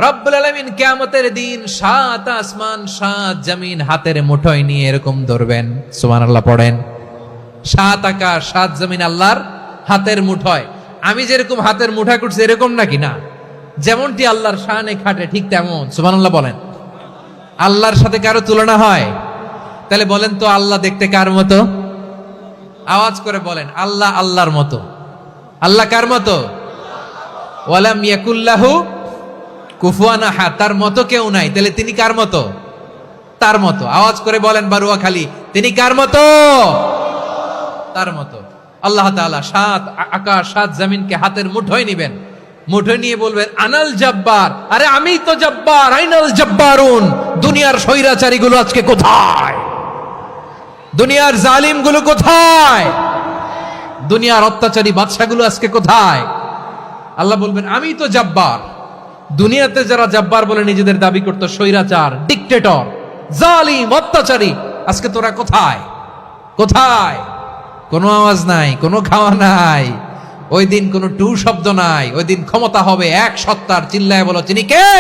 রব্বুল আলামিন কিয়ামতের দিন 7 আসমান 7 জমিন হাতের মুঠোয় নিয়ে এরকম ধরবেন। সুবহানাল্লাহ পড়েন। 7 আকাশ 7 জমিন আল্লাহর হাতের মুঠোয়। আমি যেরকম হাতের মুঠা করছি এরকম নাকি? না, যেমনটি আল্লাহর শানে খাটে ঠিক তেমন। সুবহানাল্লাহ বলেন। আল্লাহর সাথে কারো তুলনা হয়? তাহলে বলেন তো আল্লাহ দেখতে কার মতো? আওয়াজ করে বলেন, আল্লাহ আল্লাহর মতো। আল্লাহ কার মতো? ওয়ালাম ইয়াকুল্লাহু কুফুয়ান আহাদ, তার মতো কেউ নাই। তাহলে তিনি কার মতো? তার মতো। আওয়াজ করে বলেন বারুয়াখালী, তিনি কার মতো? তার মতো। আল্লাহ তাআলা 7 আকাশ 7 জমিনকে হাতের মুঠোয় নিবেন। মুঠোয় নিয়ে বলবেন আনাল জব্বার, আরে আমি তো জব্বার। আইনাল জব্বারুন, দুনিয়ার স্বৈরাচারী গুলো আজকে কোথায়? দুনিয়ার জালিম গুলো কোথায়? দুনিয়ার অত্যাচারী বাদশাগুলো আজকে কোথায়? আল্লাহ বলবেন আমি তো জব্বার। দুনিয়াতে যারা জব্বার বলে নিজেদের দাবি করতো, স্বৈরাচার, ডিক্টেটর, জালিম, অত্যাচারী, আজকে তোরা কোথায়? কোথায়? কোনো আওয়াজ নাই, কোনো খাওয়া নাই। ওই দিন কোনো টু শব্দ নাই। ওই দিন ক্ষমতা হবে এক সত্তার। চিল্লায় বলো, তিনি কে?